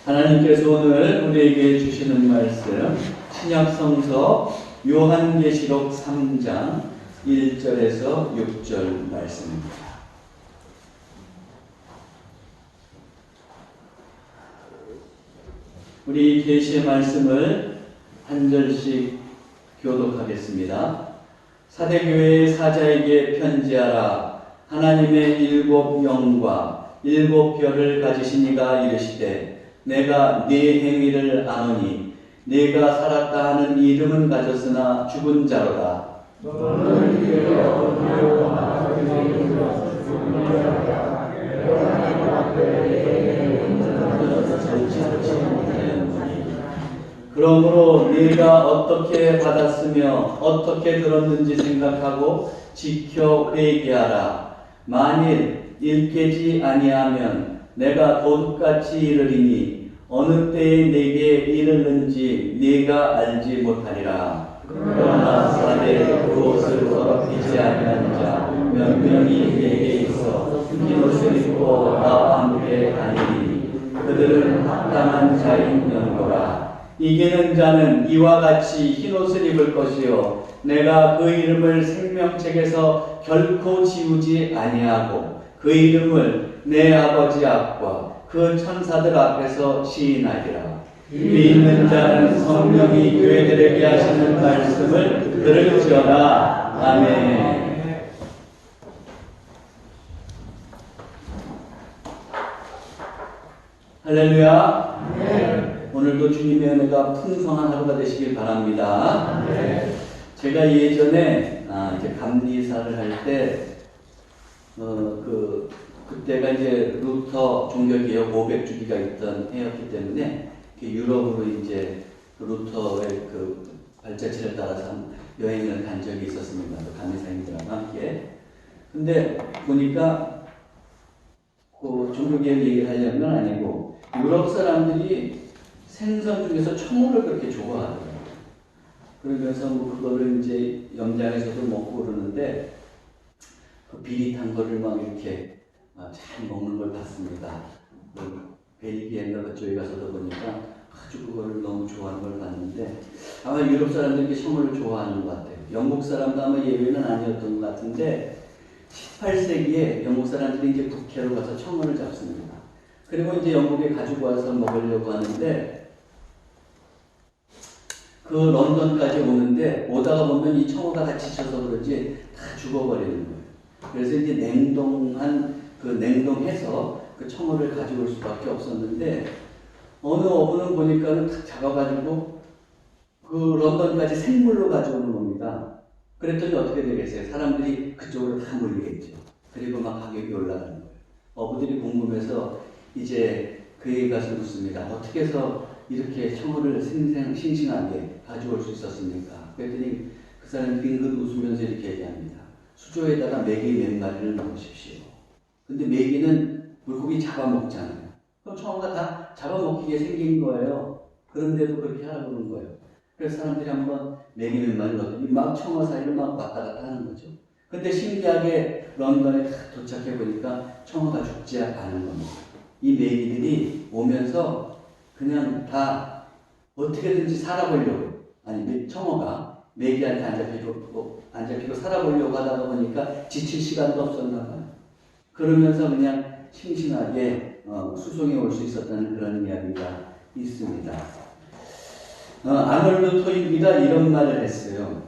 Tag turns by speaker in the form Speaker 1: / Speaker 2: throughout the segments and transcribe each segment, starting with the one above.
Speaker 1: 하나님께서 오늘 우리에게 주시는 말씀 신약성서 요한계시록 3장 1절에서 6절 말씀입니다. 우리 계시의 말씀을 한 절씩 교독하겠습니다. 사대교회의 사자에게 편지하라. 하나님의 일곱 영과 일곱 별을 가지신 이가 이르시되 내가 네 행위를 아노니 네가 살았다 하는 이름은 가졌으나 죽은 자로다. 너는 이를 얻으려고 하나님의 이름으로 죽은 자로다. 하나님 앞에 정치하지 못하였느니 그러므로 네가 어떻게 받았으며 어떻게 들었는지 생각하고 지켜 회개하라. 만일 일깨지 아니하면 내가 도둑같이 이르리니 어느 때에 내게 이르는지 네가 알지 못하리라. 그러나 사대 그옷을 더럽히지 아니한 자 몇 명이 내게 있어 흰옷을 입고 나와 함께 다니니 그들은 합당한 자인 연고라. 이기는 자는 이와 같이 흰옷을 입을 것이요 내가 그 이름을 생명책에서 결코 지우지 아니하고 그 이름을 내 아버지 앞과 그 천사들 앞에서 시인하리라. 위에 있는 자는 성령이 교회들에게 하시는 말씀을 들을지어다. 아멘. 할렐루야. 아멘. 오늘도 주님의 은혜가 풍성한 하루가 되시길 바랍니다. 아멘. 제가 예전에 이제 감리사를 할 때 그때가 이제 루터 종교개혁 500주기가 있던 해였기 때문에 유럽으로 이제 루터의 그 발자취를 따라서 여행을 간 적이 있었습니다. 감리사님들과 함께. 근데 보니까 그 종교개혁 얘기를 하려는 건 아니고 유럽 사람들이 생선 중에서 청어를 그렇게 좋아하더라고요. 그러면서 뭐 그거를 이제 염장에서도 먹고 그러는데 그 비릿한 거를 막 이렇게 잘 먹는 걸 봤습니다. 벨기에인가 그쪽에 가서도 보니까 아주 그거를 너무 좋아하는 걸 봤는데 아마 유럽 사람들이 청어를 좋아하는 것 같아요. 영국 사람도 아마 예외는 아니었던 것 같은데 18세기에 영국 사람들이 이제 북해로 가서 청어를 잡습니다. 그리고 이제 영국에 가지고 와서 먹으려고 하는데 그 런던까지 오는데 오다가 보면 이 청어가 다 지쳐서 그런지 다 죽어버리는 거예요. 그래서 이제 냉동해서 그 청어를 가지고 올 수밖에 없었는데 어느 어부는 보니까는 다 잡아가지고 그 런던까지 생물로 가져오는 겁니다. 그랬더니 어떻게 되겠어요? 사람들이 그쪽으로 다 몰리겠죠. 그리고 막 가격이 올라가는 거예요. 어부들이 궁금해서 이제 그에게 가서 묻습니다. 어떻게 해서 이렇게 청어를 싱싱하게 가져올 수 있었습니까? 그랬더니 그 사람이 빙긋 웃으면서 이렇게 얘기합니다. 수조에다가 메기 몇 마리를 넣으십시오. 근데 메기는 물고기 잡아먹잖아요. 그럼 청어가 다 잡아먹히게 생긴 거예요. 그런데도 그렇게 하라고 그러는 거예요. 그래서 사람들이 한번 메기 몇 마리 넣더니 막 청어 사이를 막 왔다 갔다 하는 거죠. 근데 신기하게 런던에 다 도착해 보니까 청어가 죽지 않은 겁니다. 이 메기들이 오면서 그냥 다 어떻게든지 살아보려고, 아니 청어가 메기한테 안 잡히고 살아보려고 하다가 보니까 지칠 시간도 없었나 봐요. 그러면서 그냥 싱싱하게 수송해 올 수 있었다는 그런 이야기가 있습니다. 아놀드 토인비가 이런 말을 했어요.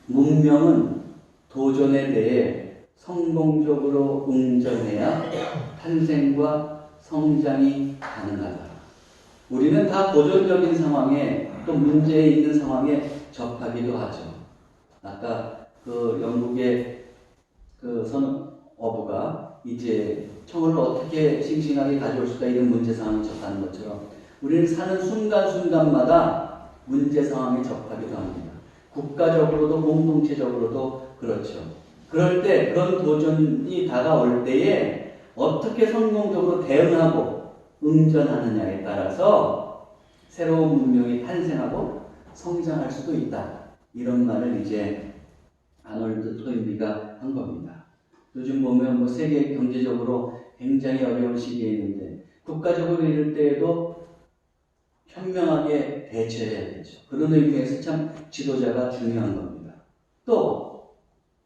Speaker 1: 문명은 도전에 대해 성공적으로 응전해야 탄생과 성장이 가능하다. 우리는 다 도전적인 상황에 또 문제 있는 상황에 접하기도 하죠. 아까 그 영국의 그 어부가 이제 청어를 어떻게 싱싱하게 가져올 수가 이런 문제 상황에 접하는 것처럼 우리는 사는 순간순간마다 문제 상황에 접하기도 합니다. 국가적으로도 공동체적으로도 그렇죠. 그럴 때 그런 도전이 다가올 때에 어떻게 성공적으로 대응하고 응전하느냐에 따라서 새로운 문명이 탄생하고 성장할 수도 있다. 이런 말을 이제 아놀드 토인비가 한 겁니다. 요즘 보면 세계 경제적으로 굉장히 어려운 시기에 있는데 국가적으로 이럴 때에도 현명하게 대처해야 되죠. 그런 의미에서 참 지도자가 중요한 겁니다. 또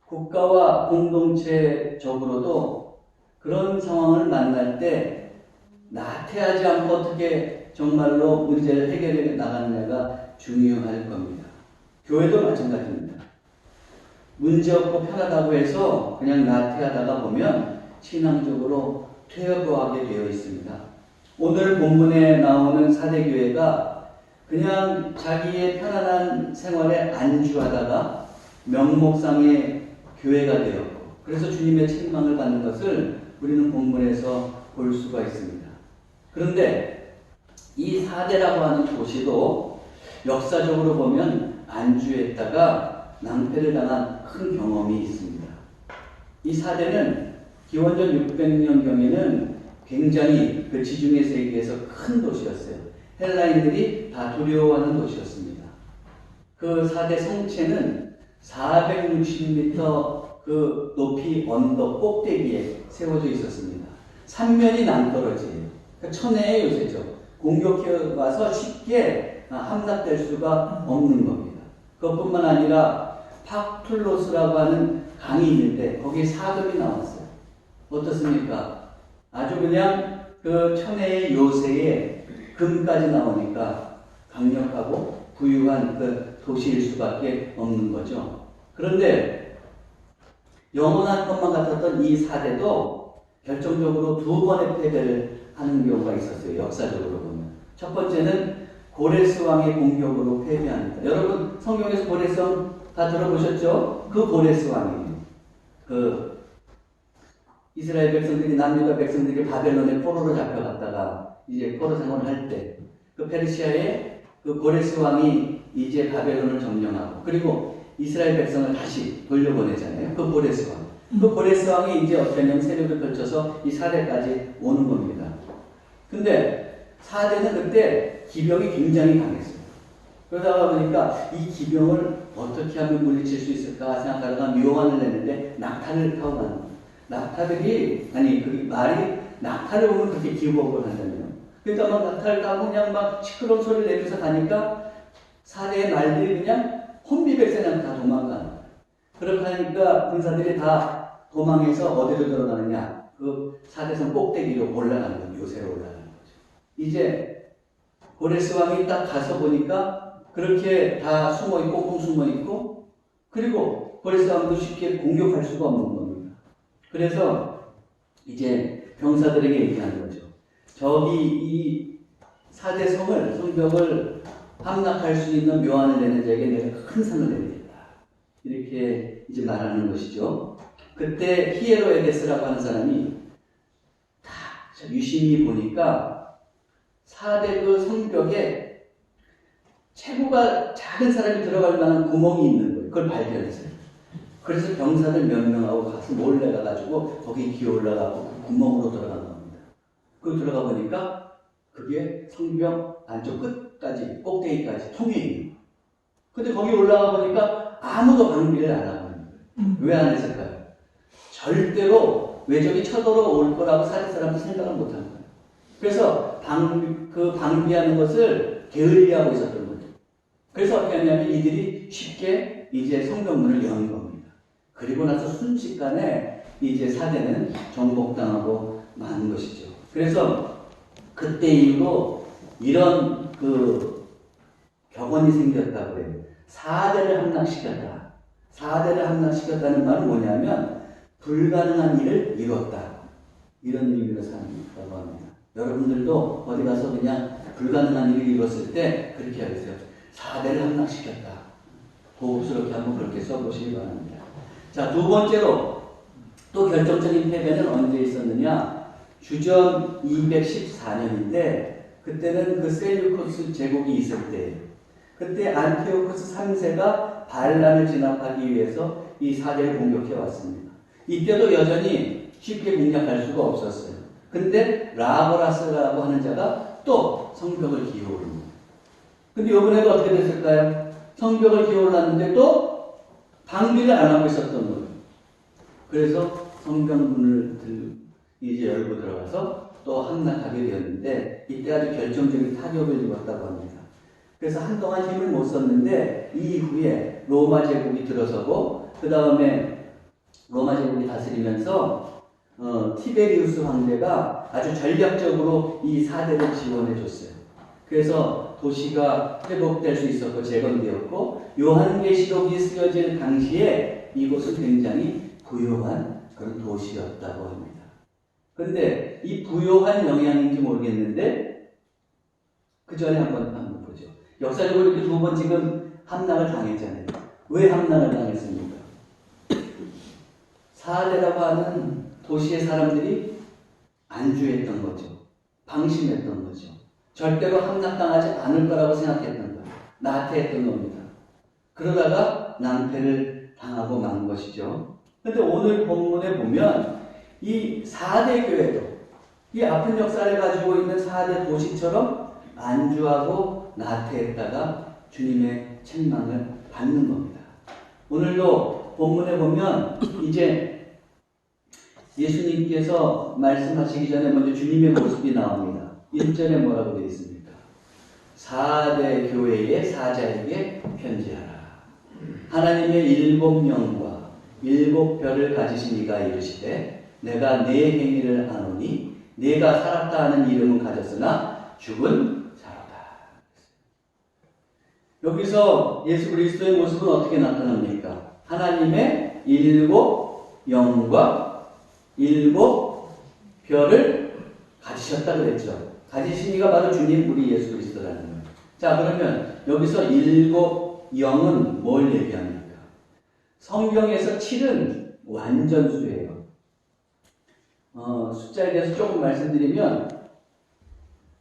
Speaker 1: 국가와 공동체적으로도 그런 상황을 만날 때 나태하지 않고 어떻게 정말로 문제를 해결해 나가느냐가 중요할 겁니다. 교회도 마찬가지입니다. 문제없고 편하다고 해서 그냥 나태하다가 보면 신앙적으로 퇴보하게 되어 있습니다. 오늘 본문에 나오는 사대교회가 그냥 자기의 편안한 생활에 안주하다가 명목상의 교회가 되었고, 그래서 주님의 책망을 받는 것을 우리는 본문에서 볼 수가 있습니다. 그런데 이 사대라고 하는 도시도 역사적으로 보면 안주했다가 낭패를 당한 큰 경험이 있습니다. 이 사대는 기원전 600년경에는 굉장히 그 지중해 세계에서 큰 도시였어요. 헬라인들이 다 두려워하는 도시였습니다. 그 사대 성체는 460m 그 높이 언덕 꼭대기에 세워져 있었습니다. 삼면이 낭떠러지예요. 그러니까 천혜의 요새죠. 공격해 와서 쉽게 함락될 수가 없는 겁니다. 그것뿐만 아니라 팍툴로스라고 하는 강이 있는데 거기에 사금이 나왔어요. 어떻습니까? 아주 그냥 그 천혜의 요새에 금까지 나오니까 강력하고 부유한 그 도시일 수밖에 없는 거죠. 그런데 영원한 것만 같았던 이 사대도 결정적으로 두 번의 패배를 하는 경우가 있었어요. 역사적으로 보면. 첫 번째는 고레스 왕의 공격으로 패배합니다. 여러분 성경에서 고레스 왕 다 들어보셨죠? 그 고레스 왕이에요. 그 이스라엘 백성들이 남유다 백성들이 바벨론에 포로로 잡혀갔다가 이제 포로 생활을 할 때 그 페르시아의 그 고레스 왕이 이제 바벨론을 점령하고 그리고 이스라엘 백성을 다시 돌려보내잖아요. 그 고레스 왕. 그 고레스 왕이 이제 어쩌면 세력을 펼쳐서 이 사대까지 오는 겁니다. 근데 사대는 그때 기병이 굉장히 강했어요. 그러다가 보니까 이 기병을 어떻게 하면 물리칠 수 있을까 생각하다가 묘안을 냈는데 낙타를 타고 가는 거예요. 낙타들이, 아니, 그 말이 낙타를 보면 그렇게 기복을 한다며. 그러니까 막 낙타를 타고 그냥 막 시끄러운 소리를 내면서 가니까 사대의 말들이 그냥 혼비백산하고 다 도망가는 거예요. 그렇게 하니까 군사들이 다 도망해서 어디로 들어가느냐? 그 사대성 꼭대기로 올라가는 거예요. 요새로 올라가는 거죠. 이제 고레스 왕이 딱 가서 보니까 그렇게 다 숨어있고, 꽁꽁 숨어있고, 그리고 고레스 왕도 쉽게 공격할 수가 없는 겁니다. 그래서 이제 병사들에게 얘기하는 거죠. 저기 이 사대성을, 성벽을 함락할 수 있는 묘안을 내는 자에게 내가 큰 상을 내리겠다. 이렇게 이제 말하는 것이죠. 그때 히에로에데스라고 하는 사람이 다 유심히 보니까 사대 그 성벽에 체구가 작은 사람이 들어갈 만한 구멍이 있는 거예요. 그걸 발견했어요. 그래서 병사들 몇 명하고 가서 몰래 가가지고 거기 기어 올라가고 그 구멍으로 들어간 겁니다. 그 들어가 보니까 그게 성벽 안쪽 끝까지 꼭대기까지 통해 있는 거예요. 근데 거기 올라가 보니까 아무도 방비를 안 하고 있는 거예요. 왜 안 했을까요? 절대로 외적이 쳐들어올 거라고 사대 사람은 생각을 못 한 거예요. 그래서 방비하는 것을 게을리하고 있었던 거죠. 그래서 어떻게 하냐면 이들이 쉽게 이제 성벽문을 연 겁니다. 그리고 나서 순식간에 이제 사대는 정복당하고 마는 것이죠. 그래서 그때 이후로 이런 그 격언이 생겼다고 해요. 사대를 함락시켰다. 사대를 함락시켰다는 말은 뭐냐면 불가능한 일을 이뤘다. 이런 의미로 사용한다고 합니다. 여러분들도 어디 가서 그냥 불가능한 일을 이뤘을 때 그렇게 하세요. 사대를 함락시켰다. 고급스럽게 한번 그렇게 써보시기 바랍니다. 자, 두 번째로 또 결정적인 패배는 언제 있었느냐? 주전 214년인데 그때는 그 셀류코스 제국이 있을 때예요. 그때 안티오코스 3세가 반란을 진압하기 위해서 이 사대를 공격해 왔습니다. 이때도 여전히 쉽게 공략할 수가 없었어요. 근데 라보라스라고 하는 자가 또 성벽을 기어올립니다. 근데 이번에도 어떻게 됐을까요? 성벽을 기어올랐는데 또 방비를 안 하고 있었던 거예요. 그래서 성벽문을 이제 열고 들어가서 또 함락하게 되었는데 이때 아주 결정적인 타격을 입었다고 합니다. 그래서 한동안 힘을 못 썼는데 이 이후에 로마 제국이 들어서고 그 다음에 로마 제국이 다스리면서 티베리우스 황제가 아주 전략적으로 이 사대를 지원해 줬어요. 그래서 도시가 회복될 수 있었고 재건되었고 요한계시록이 쓰여질 당시에 이곳은 굉장히 부유한 그런 도시였다고 합니다. 그런데 이 부유한 영향인지 모르겠는데 그 전에 한번 보죠. 역사적으로 이렇게 두 번 지금 함락을 당했잖아요. 왜 함락을 당했습니까? 사대라고 하는 도시의 사람들이 안주했던 거죠. 방심했던 거죠. 절대로 함락당하지 않을 거라고 생각했던 거예요. 나태했던 겁니다. 그러다가 낭패를 당하고 만 것이죠. 그런데 오늘 본문에 보면 이 4대 교회도 이 아픈 역사를 가지고 있는 4대 도시처럼 안주하고 나태했다가 주님의 책망을 받는 겁니다. 오늘도 본문에 보면 이제 예수님께서 말씀하시기 전에 먼저 주님의 모습이 나옵니다. 1절에 뭐라고 되어 있습니까? 4대 교회의 사자에게 편지하라. 하나님의 7명과 7별을 가지신 이가 이르시되 내가 네 행위를 아노니 네가 살았다 하는 이름은 가졌으나 죽은 자로다. 여기서 예수 그리스도의 모습은 어떻게 나타납니까? 하나님의 7영과 7별을 가지셨다 그랬죠. 가지신 이가 바로 주님 우리 예수 그리스도라는 거예요. 자, 그러면 여기서 7영은 뭘 얘기합니까? 성경에서 7은 완전수예요. 숫자에 대해서 조금 말씀드리면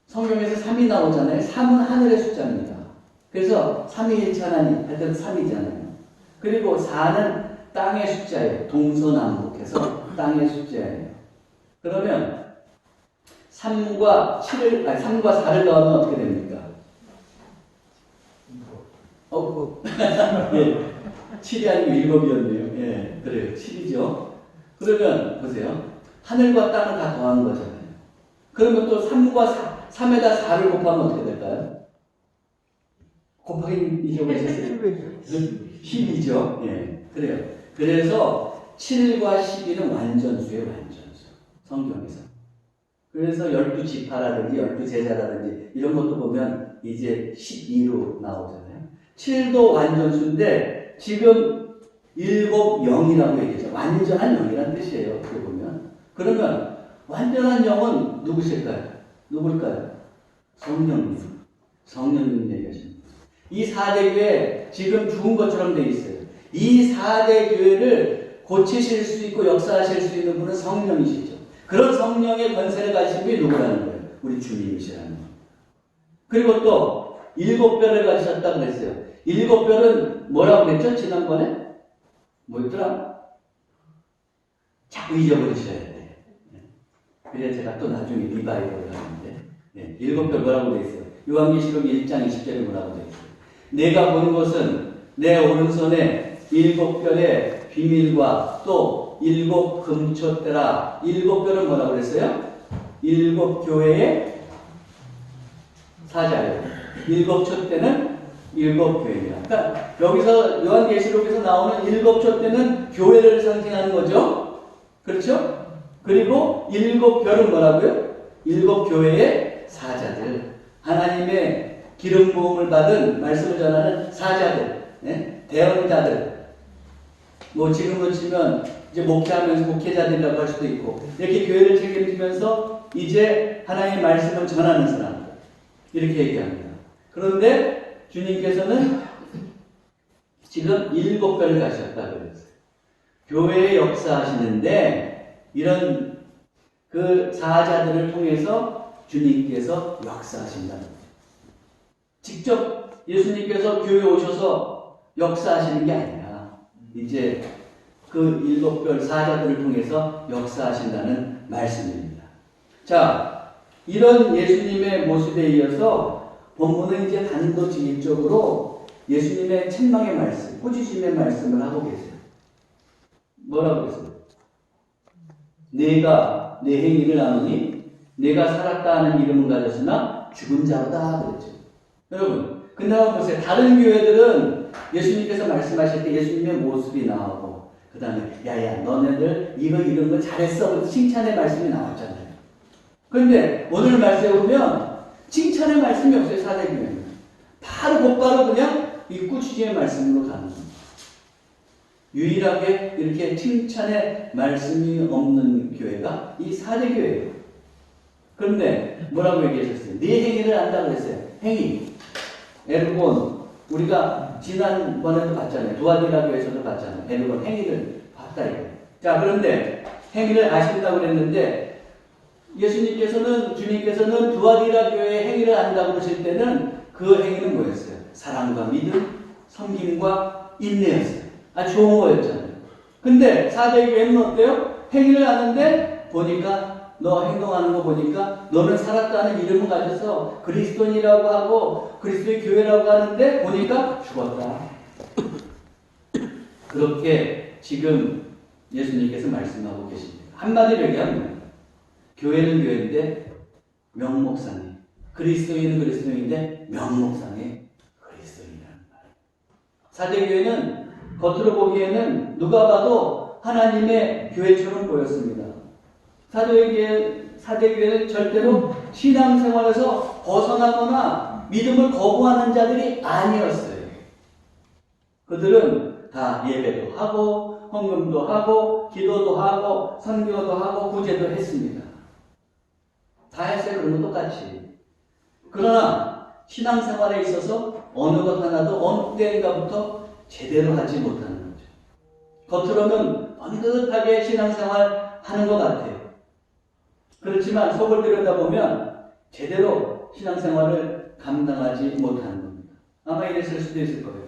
Speaker 1: 성경에서 3이 나오잖아요. 3은 하늘의 숫자입니다. 그래서 3위일체 하나님 할 때는 3이잖아요. 그리고 4는 땅의 숫자예요. 동서남북해서 땅의 숫자예요. 그러면 3과 4를 더하면 어떻게 됩니까? 예, 7이 아니고 7이었네요. 예, 그래요. 7이죠. 그러면 보세요. 하늘과 땅을 다 더한 거잖아요. 그러면 또 3에다 4를 곱하면 어떻게 될까요? 곱하기 잊어버리셨어요? 10이죠. 예, 그래요. 그래서 7과 12는 완전수예요, 완전수. 성경에서. 그래서 12지파라든지 12제자라든지 이런 것도 보면 이제 12로 나오잖아요. 7도 완전수인데 지금 7영이라고 얘기하죠. 완전한 영이라는 뜻이에요. 어떻게 보면. 그러면 완전한 영은 누구실까요? 누굴까요? 성령님. 성령님 얘기하십니다. 이 4대 교회 지금 죽은 것처럼 돼 있어요. 이 4대 교회를 고치실 수 있고 역사하실 수 있는 분은 성령이시죠. 그런 성령의 권세를 가지신 분이 누구라는 거예요? 우리 주님이시라는 거예요. 그리고 또 7별을 가지셨다고 그랬어요. 7별은 뭐라고 그랬죠? 지난번에? 뭐였더라? 자꾸 잊어버리셔야 돼. 그래서 제가 또 나중에 리바이벌을 하는데 7별 뭐라고 되어 있어요? 요한계시록 1장 20절에 뭐라고 되어 있어요? 내가 본 것은 내 오른손에 7별의 비밀과 또 7 금초대라. 7별은 뭐라고 그랬어요? 7 교회의 사자예요. 7 촛대는 7 교회입니다. 그러니까 여기서 요한계시록에서 나오는 7 촛대는 교회를 상징하는 거죠. 그렇죠? 그리고 7 별은 뭐라고요? 7 교회의 사자들. 하나님의 기름 부음을 받은 말씀을 전하는 사자들, 대언자들. 뭐 지금으로 치면 이제 목회하면서 목회자들이라고 할 수도 있고 이렇게 교회를 책임지면서 이제 하나님의 말씀을 전하는 사람들 이렇게 얘기합니다. 그런데 주님께서는 지금 7별을 가셨다고 그랬어요. 교회의 역사하시는데 이런 그 사자들을 통해서 주님께서 역사하신다는 거예요. 직접 예수님께서 교회에 오셔서 역사하시는 게 아니라 이제 그 7별 사자들을 통해서 역사하신다는 말씀입니다. 자, 이런 예수님의 모습에 이어서 본문은 이제 단도직입적으로 예수님의 책망의 말씀, 꾸짖음의 말씀을 하고 계세요. 뭐라고 했어요? 내가 내 행위를 아노니 내가 살았다 하는 이름은 가졌으나 죽은 자로다 그랬죠. 여러분, 근데 한번 보세요. 다른 교회들은 예수님께서 말씀하실 때 예수님의 모습이 나오고 그 다음에 야야 너네들 이거 이런 거 잘했어 칭찬의 말씀이 나왔잖아요. 그런데 오늘 말씀에 보면 칭찬의 말씀이 없어요. 사대교회는 바로 곧바로 그냥 이 꾸짖음의 말씀으로 가는 겁니다. 유일하게 이렇게 칭찬의 말씀이 없는 교회가 이 사대교회예요. 그런데 뭐라고 얘기하셨어요? 네 행위를 안다 그랬어요. 행위. 에르곤. 우리가 지난번에도 봤잖아요. 두아디라 교회에서도 봤잖아요. 에르곤 행위를 봤다 이거예요. 자, 그런데 행위를 아신다고 그랬는데 예수님께서는 주님께서는 두아디라 교회의 행위를 안다고 그러실 때는 그 행위는 뭐였어요? 사랑과 믿음, 섬김과 인내였어요. 아주 좋은 거였잖아요. 근데 사대교회는 어때요? 행위를 하는데 보니까 너 행동하는 거 보니까 너는 살았다는 이름을 가져서 그리스도인이라고 하고 그리스도의 교회라고 하는데 보니까 죽었다. 그렇게 지금 예수님께서 말씀하고 계십니다. 한마디로 얘기하면 교회는 교회인데 명목상이 그리스도인은 그리스도인인데 명목상의 그리스도인이라는 말이에요. 사대교회는 겉으로 보기에는 누가 봐도 하나님의 교회처럼 보였습니다. 사대교회는 절대로 신앙생활에서 벗어나거나 믿음을 거부하는 자들이 아니었어요. 그들은 다 예배도 하고 헌금도 하고 기도도 하고 선교도 하고 구제도 했습니다. 다 했어요. 그런 거 똑같이. 그러나 신앙생활에 있어서 어느 것 하나도 어느 때인가부터 제대로 하지 못하는 거죠. 겉으로는 번듯하게 신앙생활 하는 것 같아요. 그렇지만 속을 들여다보면 제대로 신앙생활을 감당하지 못하는 겁니다. 아마 이랬을 수도 있을 거예요.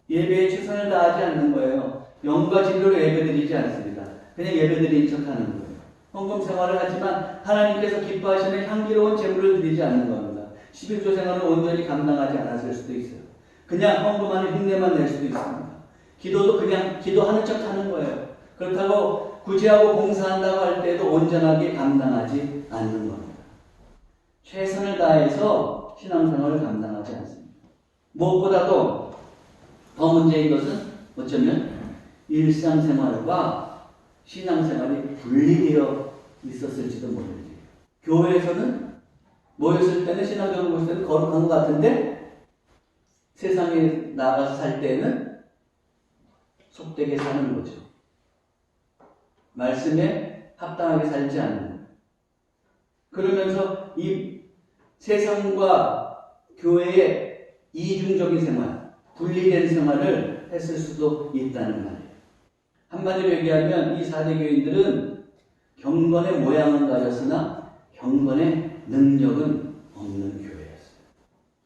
Speaker 1: 예배에 최선을 다하지 않는 거예요. 영과 진리로 예배드리지 않습니다. 그냥 예배드리는 척하는 거예요. 헌금 생활을 하지만 하나님께서 기뻐하시는 향기로운 제물을 드리지 않는 겁니다. 11조 생활을 온전히 감당하지 않았을 수도 있어요. 그냥 헌금하는 흉내만 낼 수도 있습니다. 기도도 그냥 기도하는 척 하는 거예요. 그렇다고 구제하고 봉사한다고 할 때도 온전하게 감당하지 않는 겁니다. 최선을 다해서 신앙생활을 감당하지 않습니다. 무엇보다도 더 문제인 것은 어쩌면 일상생활과 신앙생활이 분리되어 있었을지도 모릅니다. 교회에서는 모였을 때는 신앙적으로 모였을 때는 거룩한 것 같은데 세상에 나가서 살 때는 속되게 사는 거죠. 말씀에 합당하게 살지 않는 거예요. 그러면서 이 세상과 교회의 이중적인 생활, 분리된 생활을 했을 수도 있다는 말이에요. 한마디로 얘기하면 이 사대교인들은 경건의 모양은 가졌으나 경건의 능력은 없는 교회였어요.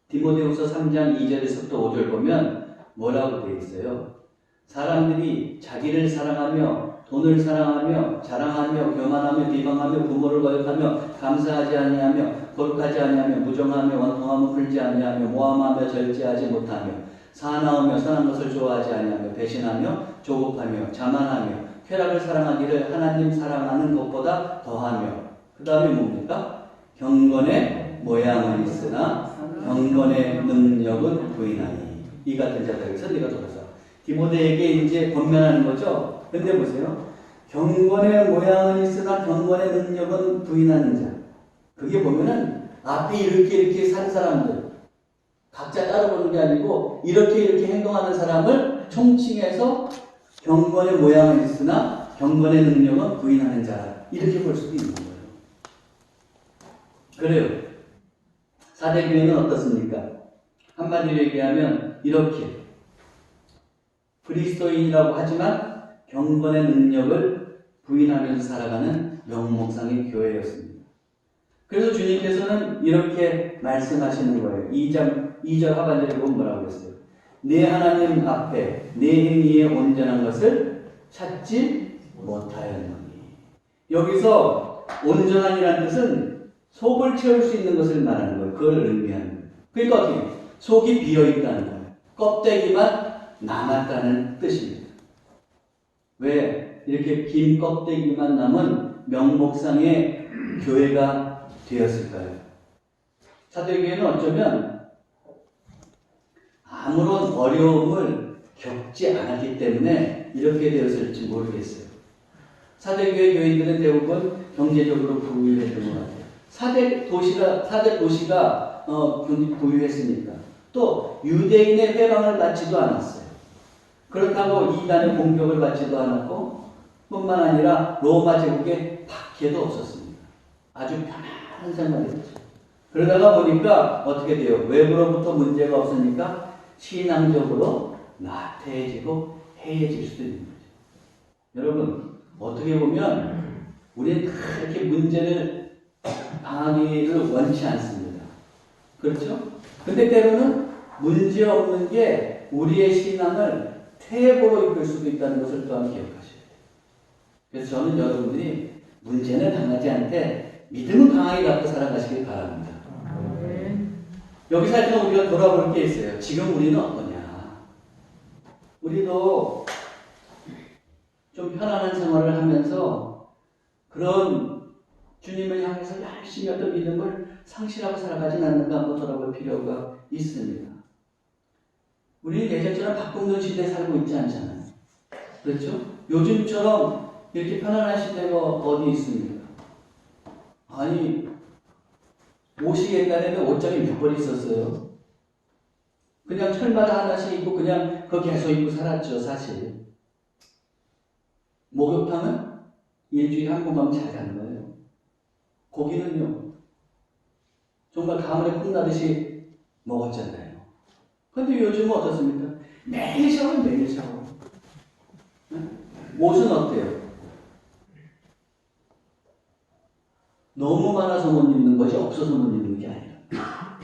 Speaker 1: 디모데후서 3장 2절에서부터 5절 보면 뭐라고 되어 있어요? 사람들이 자기를 사랑하며 돈을 사랑하며 자랑하며 교만하며 비방하며 부모를 거역하며 감사하지 아니하며 거룩하지 아니하며 무정하며 원통하며 풀지 아니하며 모함하며 절제하지 못하며 사나우며 선한 것을 좋아하지 아니하며 배신하며 조급하며 자만하며 쾌락을 사랑하기를 하나님 사랑하는 것보다 더하며 그 다음에 뭡니까? 경건의 모양은 있으나 경건의 능력은 부인하니 이 같은 자들에게서 네가 돌아서 디모데에게 이제 권면하는 거죠. 근데 보세요. 경건의 모양은 있으나 경건의 능력은 부인하는 자. 그게 보면은 앞에 이렇게 산 사람들 각자 따라보는 게 아니고 이렇게 행동하는 사람을 총칭해서 경건의 모양은 있으나 경건의 능력은 부인하는 자. 이렇게 볼 수도 있는 거예요. 그래요. 사대교회는 어떻습니까? 한마디로 얘기하면 이렇게 그리스도인이라고 하지만 경건의 능력을 부인하면서 살아가는 명목상의 교회였습니다. 그래서 주님께서는 이렇게 말씀하시는 거예요. 2절 하반절에 보면 뭐라고 했어요? 내 하나님 앞에 내 행위에 온전한 것을 찾지 못하였노니. 여기서 온전한이라는 뜻은 속을 채울 수 있는 것을 말하는 거예요. 그걸 의미하는 거예요. 그러니까 어떻게? 속이 비어있다는 거예요. 껍데기만 남았다는 뜻입니다. 왜? 이렇게 빈 껍데기만 남은 명목상의 교회가 되었을까요? 사도행전은 어쩌면 아무런 어려움을 겪지 않았기 때문에 이렇게 되었을지 모르겠어요. 사대교회 교인들은 대부분 경제적으로 부유했던 것 같아요. 사대 도시가 부유했으니까. 또 유대인의 회방을 받지도 않았어요. 그렇다고 이단의 공격을 받지도 않았고 뿐만 아니라 로마 제국의 박해도 없었습니다. 아주 편안한 생활이었죠. 그러다가 보니까 어떻게 돼요? 외부로부터 문제가 없으니까 신앙적으로 나태해지고 해해질 수도 있는 거죠. 여러분, 어떻게 보면 우리는 그렇게 문제를 당하기를 원치 않습니다. 그렇죠? 근데 때로는 문제 없는 게 우리의 신앙을 퇴보로 이끌 수도 있다는 것을 또한 기억하셔야 돼요. 그래서 저는 여러분들이 문제는 당하지 않되 믿음은 강하게 갖고 살아가시길 바랍니다. 여기서 하여튼 우리가 돌아볼 게 있어요. 지금 우리는 어떠냐? 우리도 좀 편안한 생활을 하면서 그런 주님을 향해서 열심히 어떤 믿음을 상실하고 살아가진 않는가 한번 돌아볼 필요가 있습니다. 우리는 예전처럼 바꿈는 시대에 살고 있지 않잖아요. 그렇죠? 요즘처럼 이렇게 편안한 시대가 어디 있습니까? 아니, 옷이 옛날에는 옷장에 6벌이 있었어요. 그냥 철마다 하나씩 입고 그냥 그거 계속 입고 살았죠, 사실. 목욕탕은 일주일에 한 번 가면 잘 가는 거예요. 고기는요, 정말 가물에 콩나듯이 먹었잖아요. 근데 요즘은 어떻습니까? 매일 샤워, 매일 샤워. 옷은 어때요? 너무 많아서 못 입는 것이 없어서 못 입는 게 아니라.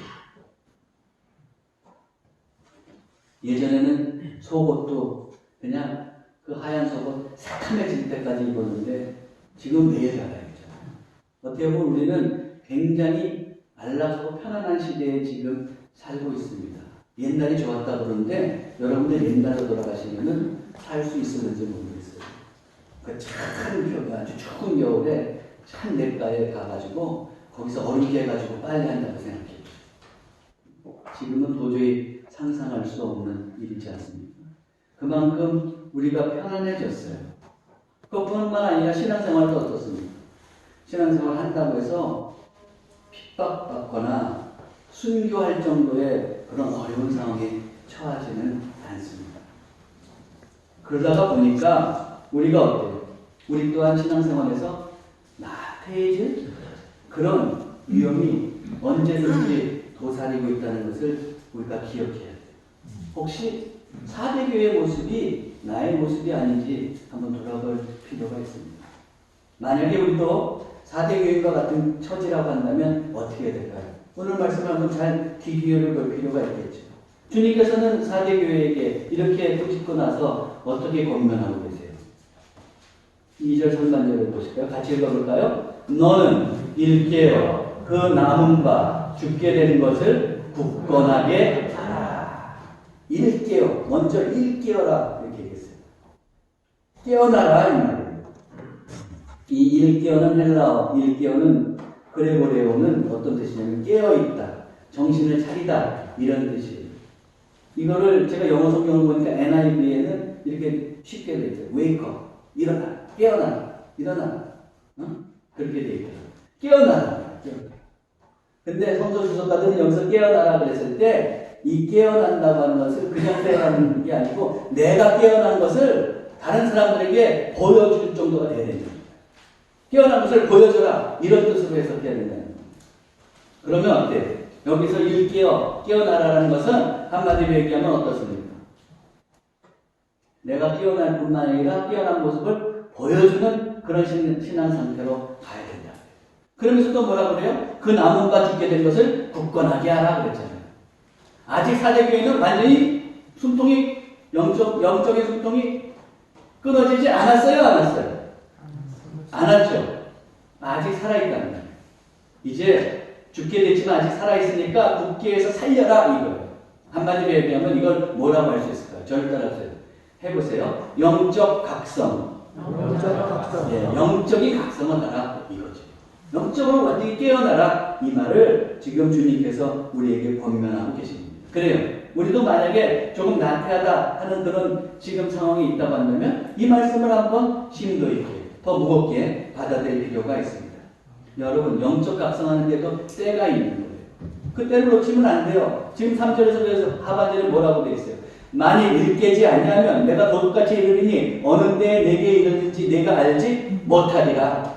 Speaker 1: 예전에는 속옷도 그냥 그 하얀 속옷 새카매질 때까지 입었는데 지금 매일 갈아입죠. 어떻게 보면 우리는 굉장히 안락하고 편안한 시대에 지금 살고 있습니다. 옛날이 좋았다 그러는데 여러분들 옛날로 돌아가시면은 살 수 있을는지 모르겠어요. 그 찬 겨울, 아주 추운 겨울에 찬 냇가에 가가지고 거기서 얼음기 해가지고 빨래 한다고 생각해요. 지금은 도저히 상상할 수 없는 일이지 않습니까? 그만큼 우리가 편안해졌어요. 그것뿐만 아니라 신앙생활도 어떻습니까? 신앙생활 한다고 해서 핍박받거나 순교할 정도의 그런 어려운 상황에 처하지는 않습니다. 그러다가 보니까 우리가 어때요? 우리 또한 신앙생활에서 나태해질 그런 위험이 언제든지 도사리고 있다는 것을 우리가 기억해야 돼요. 혹시 사대교회의 모습이 나의 모습이 아닌지 한번 돌아볼 필요가 있습니다. 만약에 우리도 사대교회와 같은 처지라고 한다면 어떻게 해야 될까요? 오늘 말씀을 한번 잘 비교를 볼 필요가 있겠죠. 주님께서는 사대교회에게 이렇게 꾸짖고 나서 어떻게 권면하고 계세요? 2절 상반절을 보실까요? 같이 읽어볼까요? 너는 일깨어 그 남은 바 죽게 된 것을 굳건하게 하라. 일깨어, 먼저 일깨어라 이렇게 얘기했어요. 깨어나라 이 말이에요. 이 일깨어는 헬라어, 일깨어는 그레고레오는 어떤 뜻이냐면 깨어있다, 정신을 차리다 이런 뜻이에요. 이거를 제가 영어 성경을 보니까 NIV에는 이렇게 쉽게 되어 있어요. Wake up, 일어나, 깨어나라, 일어나라. 그렇게 되어 있더라고요. 깨어나라. 근데 성서 주석가들은 여기서 깨어나라 그랬을 때 이 깨어난다고 하는 것을 그냥 깨어나는 게 아니고 내가 깨어난 것을 다른 사람들에게 보여줄 정도가 돼야 됩니다. 깨어난 것을 보여줘라 이런 뜻으로 해석해야 된다는 겁니다. 그러면 어때요? 여기서 일깨어 깨어나라는 것은 한마디로 얘기하면 어떻습니까? 내가 깨어날 뿐만 아니라 깨어난 모습을 보여주는 그런 신앙 상태로 가야 된다. 그러면서 또 뭐라 그래요? 그 남은 바 죽게 된 것을 굳건하게 하라 그랬잖아요. 아직 사대교회는 완전히 숨통이 영적인 숨통이 끊어지지 않았어요, 안 왔어요? 안 왔죠. 아직 살아있다는 거예요. 이제 죽게 됐지만 아직 살아있으니까 굳게 해서 살려라 이거예요. 한마디로 얘기하면 이걸 뭐라고 할 수 있을까요? 저를 따라서요. 해보세요. 영적 각성. 예, 영적인 각성을 하라 이거죠. 영적으로 완전히 깨어나라. 이 말을 지금 주님께서 우리에게 권면하고 계십니다. 그래요. 우리도 만약에 조금 나태하다 하는 그런 지금 상황이 있다고 한다면 이 말씀을 한번 심도 있게 더 무겁게 받아들일 필요가 있습니다. 여러분 영적 각성하는데도 때가 있는 거예요. 그 때를 놓치면 안 돼요. 지금 3절에서 그래서 하반절에 뭐라고 되어 있어요? 만일 일깨지 아니하면 내가 도둑같이 이르리니 어느 때에 내게 이르는지 내가 알지 못하리라.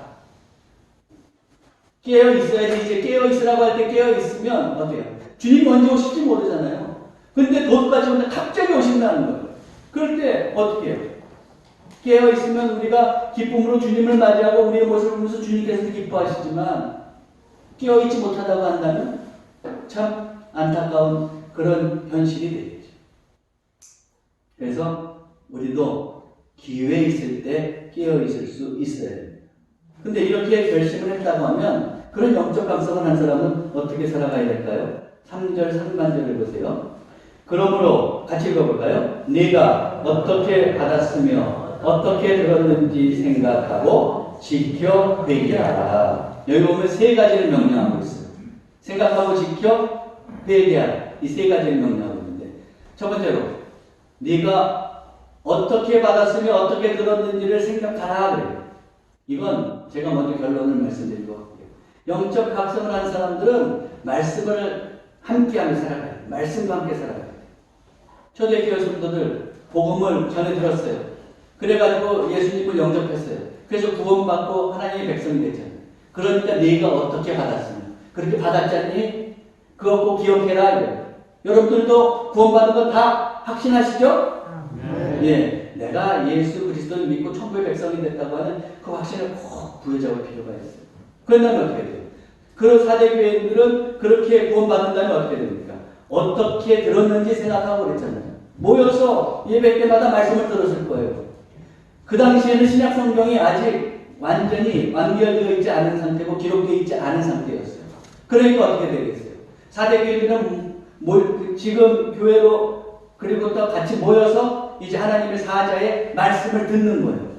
Speaker 1: 깨어 있어야지. 이제 깨어 있으라고 할 때 깨어 있으면 어때요? 주님 언제 오실지 모르잖아요. 근데 도둑같이 오는데 갑자기 오신다는 거예요. 그럴 때 어떻게 해요? 깨어 있으면 우리가 기쁨으로 주님을 맞이하고 우리의 모습을 보면서 주님께서도 기뻐하시지만 깨어 있지 못하다고 한다면 참 안타까운 그런 현실이 되겠죠. 그래서 우리도 기회 있을 때 깨어 있을 수 있어야 됩니다. 근데 이렇게 결심을 했다고 하면 그런 영적 감성을 한 사람은 어떻게 살아가야 될까요? 3절 상반절을 보세요. 그러므로 같이 읽어볼까요? 네가 어떻게 받았으며 어떻게 들었는지 생각하고 지켜 회개하라. 여기 보면 세 가지를 명령하고 있어요. 생각하고 지켜 회개하라. 이 세 가지를 명령하고 있는데 첫 번째로 네가 어떻게 받았으며 어떻게 들었는지를 생각하라 그래요. 이건 제가 먼저 결론을 말씀드리고 할게요. 영적 각성을 한 사람들은 말씀을 함께하며 살아가야 돼요. 말씀과 함께 살아가야 돼요. 초대교회 성도들 복음을 전해 들었어요. 그래가지고 예수님을 영접했어요. 그래서 구원받고 하나님의 백성이 됐잖아요. 그러니까 네가 어떻게 받았으며 그렇게 받았지 않니? 그거 꼭 기억해라. 이래요. 여러분들도 구원받은 거 다 확신하시죠? 예, 내가 예수 그리스도를 믿고 천국의 백성이 됐다고 하는 그 확신을 꼭 부여잡을 필요가 있어요. 그런다면 어떻게 돼요? 그 사대교회들은 그렇게 구원받는다면 어떻게 됩니까? 어떻게 들었는지 생각하고 그랬잖아요. 모여서 예배 때마다 말씀을 들었을 거예요. 그 당시에는 신약 성경이 아직 완전히 완결되어 있지 않은 상태고 기록되어 있지 않은 상태였어요. 그러니까 어떻게 되겠어요? 사대교회들은 지금 교회로 그리고 또 같이 모여서 이제 하나님의 사자의 말씀을 듣는 거예요.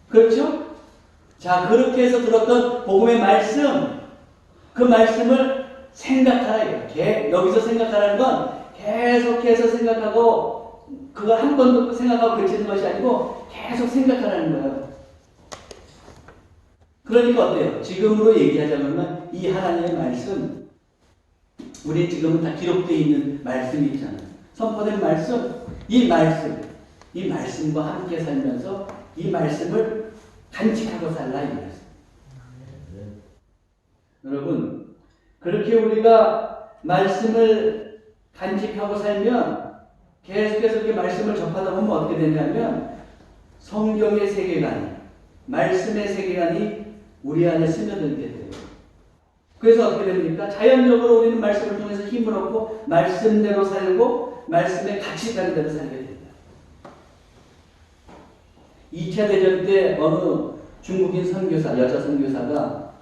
Speaker 1: 그렇죠? 자, 그렇게 해서 들었던 복음의 말씀, 그 말씀을 생각하라. 여기서 생각하라는 건 계속해서 생각하고 그걸 한 번 생각하고 그치는 것이 아니고 계속 생각하라는 거예요. 그러니까 어때요? 지금으로 얘기하자면 이 하나님의 말씀, 우리 지금은 다 기록되어 있는 말씀이 있잖아요. 선포된 말씀, 이 말씀과 함께 살면서 이 말씀을 간직하고 살라 이 말씀. 여러분, 그렇게 우리가 말씀을 간직하고 살면 계속해서 이렇게 말씀을 접하다 보면 어떻게 되냐면 성경의 세계관이, 말씀의 세계관이 우리 안에 스며들게 돼요. 그래서 어떻게 됩니까? 자연적으로 우리는 말씀을 통해서 힘을 얻고 말씀대로 살고 말씀에 같이 가는 대로 살게 됩니다. 2차 대전 때 어느 중국인 선교사, 여자 선교사가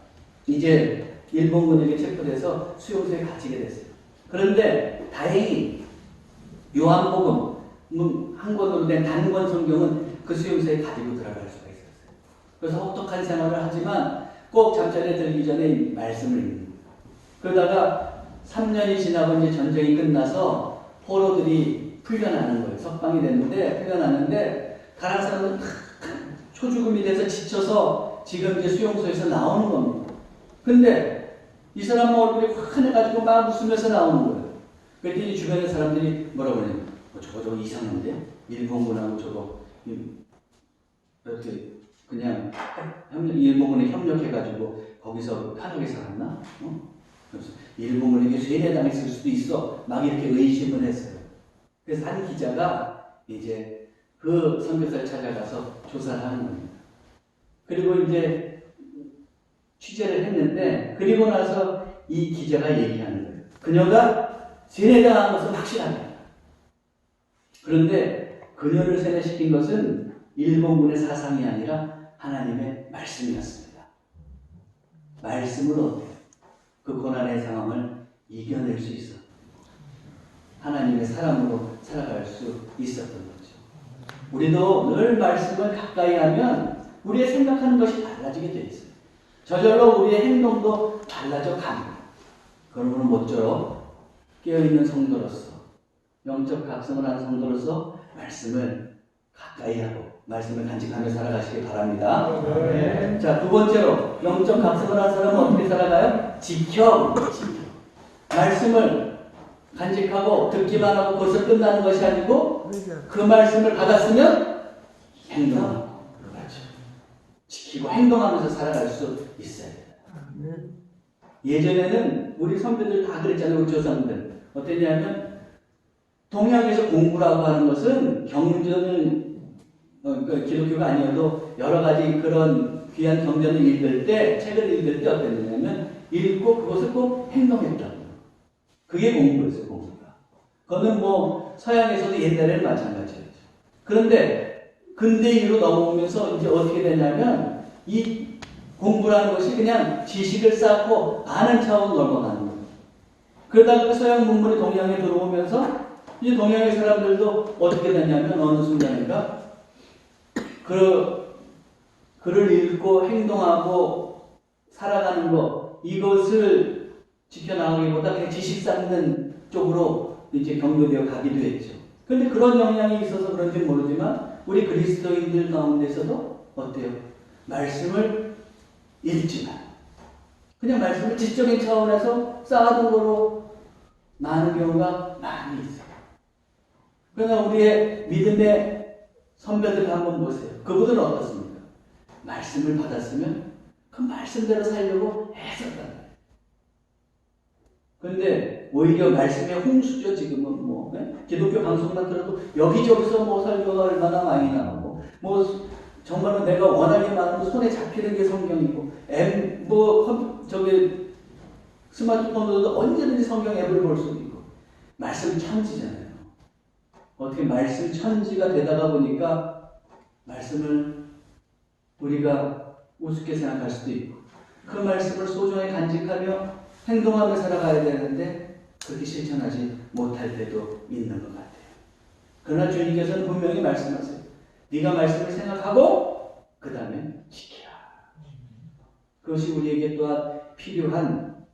Speaker 1: 이제 일본군에게 체포돼서 수용소에 갇히게 됐어요. 그런데 다행히 요한복음 한 권으로 된 단권 성경은 그 수용소에 가지고 들어갈 수가 있었어요. 그래서 혹독한 생활을 하지만 꼭 잠자리에 들기 전에 말씀을 읽는. 그러다가 3년이 지나고 이제 전쟁이 끝나서 포로들이 풀려나는 거예요. 석방이 됐는데 풀려나는데 다른 사람은 초죽음이 돼서 지쳐서 지금 이제 수용소에서 나오는 겁니다. 근데 이 사람 얼굴이 환해가지고 막 웃으면서 나오는 거예요. 그랬더니 주변의 사람들이 뭐라고 그래요? 저거 이상한데? 일본군하고 저거 이렇게 그냥 일본군에 협력해가지고 거기서 편하게 살았나? 그래서 일본군에게 세뇌당했을 수도 있어. 막 이렇게 의심을 했어요. 그래서 한 기자가 이제 그 선교사를 찾아가서 조사를 하는 겁니다. 그리고 이제 취재를 했는데 그리고 나서 이 기자가 얘기하는 거예요. 그녀가 세뇌당한 것은 확실합니다. 그런데 그녀를 세뇌시킨 것은 일본군의 사상이 아니라 하나님의 말씀이었습니다. 말씀으로 어때요? 그 고난의 상황을 이겨낼 수 있어. 하나님의 사람으로 살아갈 수 있었던 거죠. 우리도 늘 말씀을 가까이 하면 우리의 생각하는 것이 달라지게 돼 있어요. 저절로 우리의 행동도 달라져 갑니다. 그러므로 모쪼록 깨어있는 성도로서, 영적 각성을 하는 성도로서 말씀을 가까이 하고 말씀을 간직하며 살아가시기 바랍니다. 네. 자, 두 번째로 영적 각성을 하는 사람은 어떻게 살아가요? 지켜. 말씀을 간직하고 듣기만 하고 거기서 끝나는 것이 아니고 그 말씀을 받았으면 행동하고 그렇죠. 지키고 행동하면서 살아갈 수 있어야 돼요. 예전에는 우리 선배들 다 그랬잖아요. 우리 조상들. 어땠냐면 동양에서 공부라고 하는 것은 경전을 기독교가 아니어도 여러 가지 그런 귀한 경전을 읽을 때, 책을 읽을 때 어땠냐면 읽고 그것을 꼭 행동했다고. 그게 공부였어요, 공부가. 그거는 뭐 서양에서도 옛날에는 마찬가지였죠. 그런데 근대의로 넘어오면서 이제 어떻게 되냐면 이 공부라는 것이 그냥 지식을 쌓고 아는 차원으로 넘어가는 거예요. 그러다가 서양 문물이 동양에 들어오면서 이 동양의 사람들도 어떻게 되냐면 어느 순간인가 글을 읽고 행동하고 살아가는 것 이것을 지켜나가기보다 그냥 지식 쌓는 쪽으로 이제 경도되어 가기도 했죠. 그런데 그런 영향이 있어서 그런지 모르지만 우리 그리스도인들 가운데서도 어때요? 말씀을 읽지만 그냥 말씀을 지적인 차원에서 쌓아둔 거로 많은 경우가 많이 있어요. 그러나 우리의 믿음의 선배들 한번 보세요. 그분들은 어떻습니까? 말씀을 받았으면 그 말씀대로 살려고 애썼단 말이에요. 그런데 오히려 말씀의 홍수죠. 지금은 뭐 기독교 방송만 들어도 여기저기서 뭐 설교가 얼마나 많이 나오고 뭐 정말로 내가 원하게 많은 손에 잡히는 게 성경이고 스마트폰으로도 언제든지 성경 앱을 볼 수 있고 말씀 천지잖아요. 어떻게 말씀 천지가 되다가 보니까 말씀을 우리가 우습게 생각할 수도 있고 그 말씀을 소중히 간직하며 행동하며 살아가야 되는데 그렇게 실천하지 못할 때도 있는 것 같아요. 그러나 주님께서는 분명히 말씀하세요. 네가 말씀을 생각하고 그 다음에 지키라. 그것이 우리에게 또한 필요한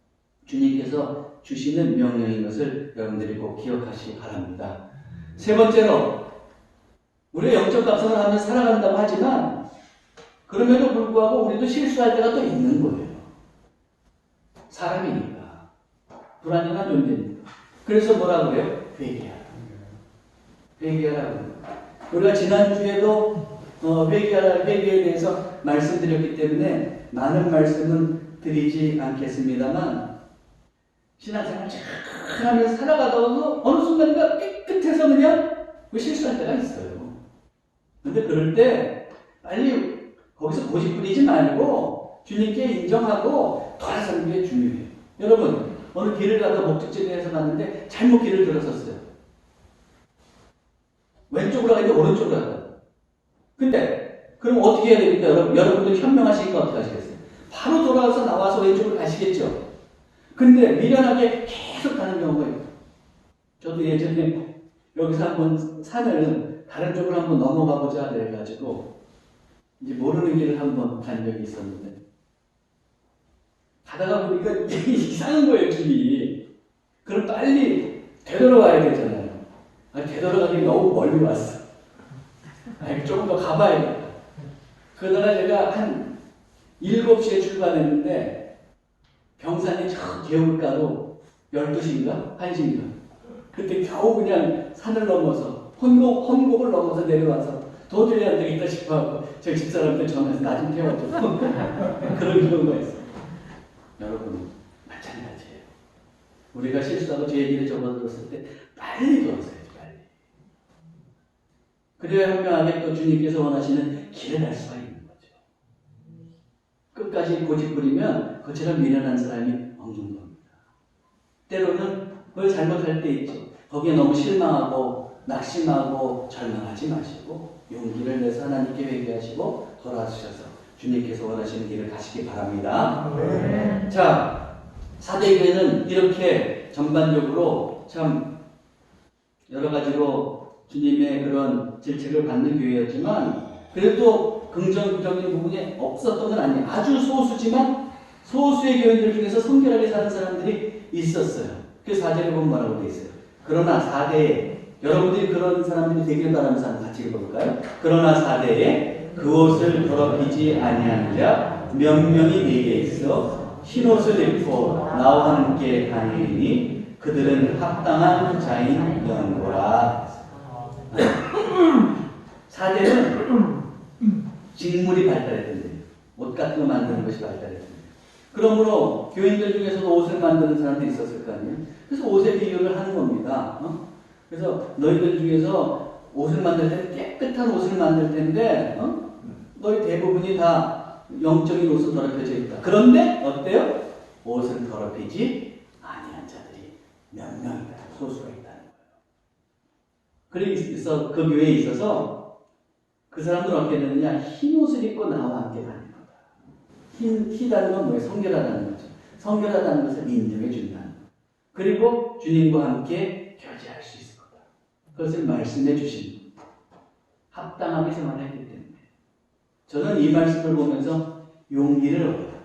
Speaker 1: 주님께서 주시는 명령인 것을 여러분들이 꼭 기억하시기 바랍니다. 세 번째로 우리가 영적 각성을 하며 살아간다고 하지만 그럼에도 불구하고 우리도 실수할 때가 또 있는 거예요. 사람이니까. 불완전한 존재니까. 그래서 뭐라고 그래요? 회개하라. 회개하라고. 우리가 지난주에도 회개에 대해서 말씀드렸기 때문에 많은 말씀은 드리지 않겠습니다만 신앙생활 잘 하면서 살아가다가도 어느 순간인가 끝에서 그냥 실수할 때가 있어요. 근데 그럴 때 빨리 거기서 고집 부리지 말고 주님께 인정하고 돌아서는 게 중요해요. 여러분 어느 길을 가다 목적지에서 갔는데 잘못 길을 들어섰어요. 왼쪽으로 가는데 오른쪽으로 가다. 근데 그럼 어떻게 해야 됩니까? 여러분들 현명하시니까 어떻게 하시겠어요? 바로 돌아와서 나와서 왼쪽으로 가시겠죠. 근데 미련하게 계속 가는 경우가 있어요. 저도 예전에 여기서 한번 산을 다른 쪽으로 한번 넘어가 보자 그래가지고 이제 모르는 길을 한번 간 적이 있었는데 가다가 보니까 이상한 거예요, 길이. 그럼 빨리 되돌아가야 되잖아요. 아니, 되돌아가기 너무 멀리 왔어. 아니, 조금 더 가봐야겠다. 그러다가 제가 한 7시에 출발했는데 병산이 저 개울가로 12시인가? 1시인가? 그때 겨우 그냥 산을 넘어서 헌곡을 넘어서 내려와서 도저히 안 되겠다 싶어갖고 저희 집사람한테 전화해서 나 좀 태워줘. 그런 경우가 있어요. 여러분 마찬가지예요. 우리가 실수하고 죄의 길에 접어들었을 때 빨리 돌아서야지. 빨리. 그래야 현명하게 또 주님께서 원하시는 길을 갈 수가 있는 거죠. 끝까지 고집 부리면 그처럼 미련한 사람이 없는 겁니다. 때로는 그걸 잘못할 때 있죠. 거기에 너무 실망하고 낙심하고 절망하지 마시고 용기를 내서 하나님께 회개하시고 돌아오셔서 주님께서 원하시는 길을 가시기 바랍니다. 네. 자, 사대교회는 이렇게 전반적으로 참 여러 가지로 주님의 그런 질책을 받는 교회였지만 그래도 긍정적인 부분이 없었던 건 아니에요. 아주 소수지만 소수의 교인들 중에서 성결하게 사는 사람들이 있었어요. 그 4절에 보면 뭐라고 되어 있어요. 그러나 4대에 여러분들이 그런 사람들이 되길 바라면서 한번 같이 읽어볼까요? 그러나 4대에 그 옷을 더럽히지 아니하는 자 몇 명이 네게 있어 흰옷을 입고 나와 함께 다니니 그들은 합당한 자인 연고라. 4대는 직물이 발달했던 데예요. 옷 같은 거 만드는 것이 발달했던 데예요. 그러므로 교인들 중에서도 옷을 만드는 사람도 있었을 거 아니에요. 그래서 옷에 비교를 하는 겁니다. 그래서 너희들 중에서 옷을 만들 때 깨끗한 옷을 만들 텐데 너희 대부분이 다 영적인 옷을 더럽혀져 있다. 그런데 어때요? 옷을 더럽히지 아니한 자들이 몇 명이다. 소수가 있다는 거예요. 그래서 그 교회에 있어서 그 사람들은 어떻게 되느냐? 흰 옷을 입고 나와 함께 다니는 거다. 희다는 건 뭐예요? 성결하다는 거죠. 성결하다는 것을 인정해 준다는 거. 그리고 주님과 함께 교제할 수 있을 거다. 그것을 말씀해 주신 합당하게 생활했기 때문에 저는 이 말씀을 보면서 용기를 얻어요.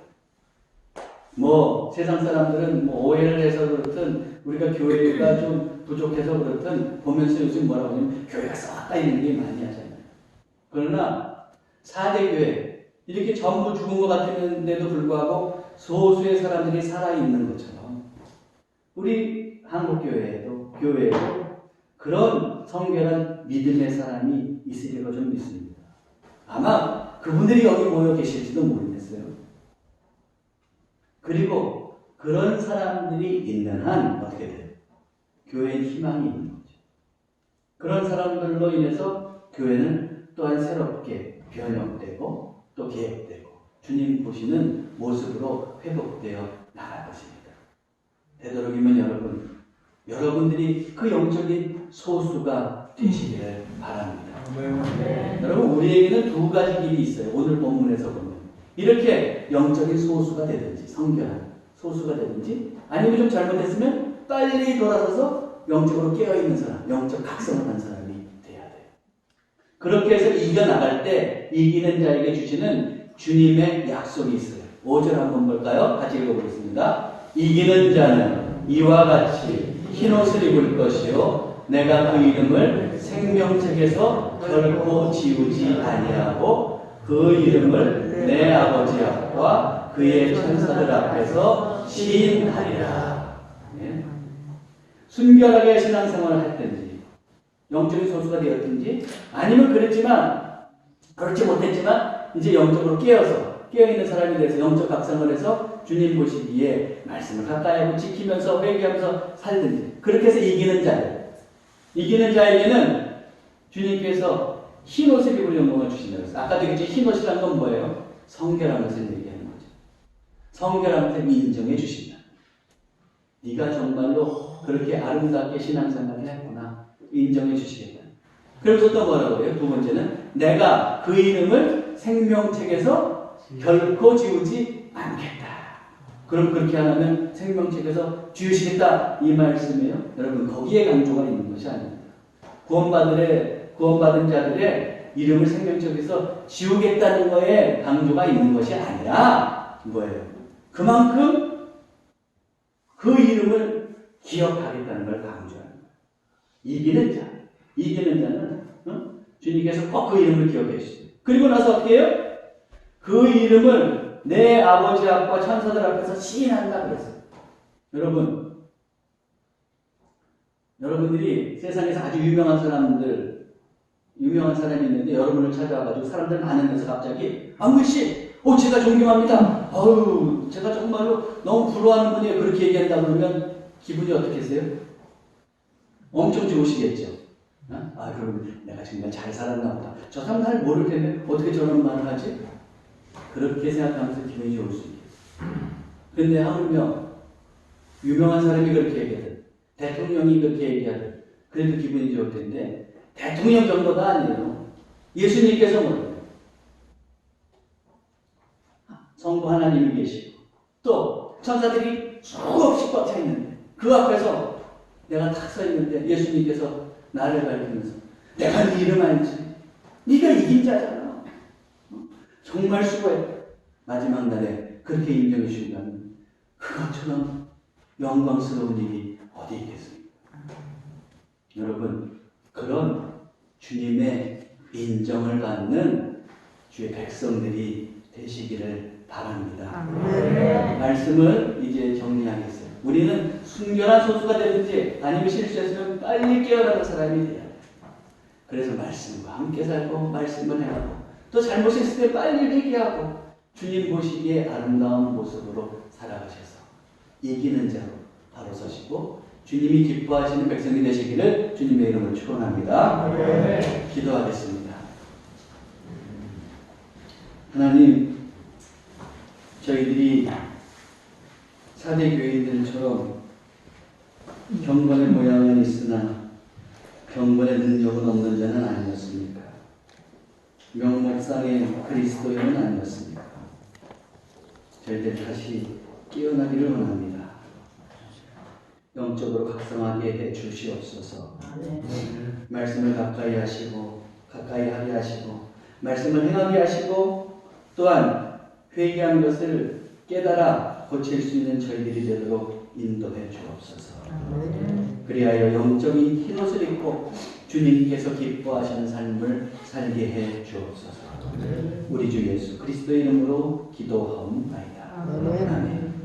Speaker 1: 세상 사람들은 오해를 해서 그렇든 우리가 교회가 좀 부족해서 그렇든 보면서 요즘 뭐라고 하냐면 교회가 썩었다 이런 얘기 많이 하잖아요. 그러나 4대 교회 이렇게 전부 죽은 것 같은데도 불구하고 소수의 사람들이 살아있는 것처럼 우리 한국교회에도 그런 성결한 믿음의 사람이 있으리라고 좀 믿습니다. 아마 그분들이 여기 모여 계실지도 모르겠어요. 그리고 그런 사람들이 있는 한 어떻게 돼요? 교회에 희망이 있는 거죠. 그런 사람들로 인해서 교회는 또한 새롭게 변형되고 또 개혁되고 주님 보시는 모습으로 회복되어 나갈 것입니다. 되도록이면 여러분들이 그 영적인 소수가 되시기를 바랍니다. 여러분 우리에게는 두 가지 길이 있어요. 오늘 본문에서 보면 이렇게 영적인 소수가 되든지 성결한 소수가 되든지 아니면 좀 잘못했으면 빨리 돌아서서 영적으로 깨어있는 사람, 영적 각성을 한 사람이 돼야 돼요. 그렇게 해서 이겨나갈 때 이기는 자에게 주시는 주님의 약속이 있어요. 5절 한번 볼까요? 같이 읽어보겠습니다. 이기는 자는 이와 같이 흰옷을 입을 것이요 내가 그 이름을 생명책에서 결코 지우지 아니하고 그 이름을 내 아버지 앞과 그의 천사들 앞에서 시인하리라. 네. 순결하게 신앙생활을 했든지 영적인 소수가 되었든지 아니면 그렇지 못했지만 이제 영적으로 깨어있는 사람이 돼서 영적 각성을 해서 주님 보시기에 말씀을 가까이 하고 지키면서 회개하면서 살든지 그렇게 해서 이기는 자에게는 주님께서 흰 옷을 입을 영광을 주신다고 했어요. 아까도 얘기했죠. 흰 옷이란 건 뭐예요? 성결한 것을 얘기하는 거죠. 성결한 것을 인정해 주신다. 네가 정말로 그렇게 아름답게 신앙생활을 했구나. 인정해 주시겠다. 그러면서 또 뭐라고 해요? 두 번째는 내가 그 이름을 생명책에서 결코 지우지 않겠다. 그럼 그렇게 안 하면 생명책에서 지우시겠다 이 말씀이에요. 여러분 거기에 강조가 있는 것이 아닙니다. 구원받은 자들의 이름을 생명책에서 지우겠다는 거에 강조가 있는 것이 아니라 뭐예요? 그만큼 그 이름을 기억하겠다는 걸 강조하는 거예요. 이기는 자는 주님께서 꼭 그 이름을 기억해 주세요. 그리고 나서 어떻게 해요? 그 이름을 내 아버지 앞과 천사들 앞에서 시인한다 그랬어요. 여러분들이 세상에서 아주 유명한 사람이 있는데 여러분을 찾아와가지고 사람들 많은 데서 갑자기 안글씨, 제가 존경합니다. 제가 정말로 너무 부러워하는 분이에요. 그렇게 얘기한다 그러면 기분이 어떻겠어요? 엄청 좋으시겠죠. 그러면 내가 정말 잘 살았나 보다. 저 사람 날 모를 텐데 어떻게 저런 말을 하지? 그렇게 생각하면서 기분이 좋을 수 있겠어요. 근데 하물며 유명한 사람이 그렇게 얘기하든 대통령이 그렇게 얘기하든 그래도 기분이 좋을 텐데 대통령 정도가 아니에요. 예수님께서 뭐예요? 성부 하나님이 계시고 또 천사들이 수없이 꽉 차 있는데 그 앞에서 내가 탁 서 있는데 예수님께서 나를 가리키면서 내가 네 이름 알지? 네가 이긴 자잖아. 정말 수고해. 마지막 날에 그렇게 인정해 주신다면 그것처럼 영광스러운 일이 어디 있겠습니까? 여러분, 그런 주님의 인정을 받는 주의 백성들이 되시기를 바랍니다. 말씀을 이제 정리하겠어요. 우리는 순결한 소수가 되든지 아니면 실수했으면 빨리 깨어나는 사람이 돼야 돼요. 그래서 말씀과 함께 살고 말씀을 행하고 또 잘못했을 때 빨리 회개하고 주님 보시기에 아름다운 모습으로 살아가셔서 이기는 자로 바로 서시고 주님이 기뻐하시는 백성이 되시기를 주님의 이름으로 축원합니다. 기도하겠습니다. 하나님, 저희들이 사대 교인들처럼 경건의 모양은 있으나 경건의 능력은 없는 자는 아니었습니까? 명목상의 그리스도인은 아니었습니까? 저희들 다시 깨어나기를 원합니다. 영적으로 각성하게 해 주시옵소서. 말씀을 가까이 하시고 가까이 하게 하시고 말씀을 행하게 하시고 또한 회개한 것을 깨달아 고칠 수 있는 저희들이 되도록 인도해 주옵소서. 그리하여 영적인 흰옷을 입고 주님께서 기뻐하시는 삶을 살게 해 주옵소서. 우리 주 예수 그리스도의 이름으로 기도하옵나이다. 아멘.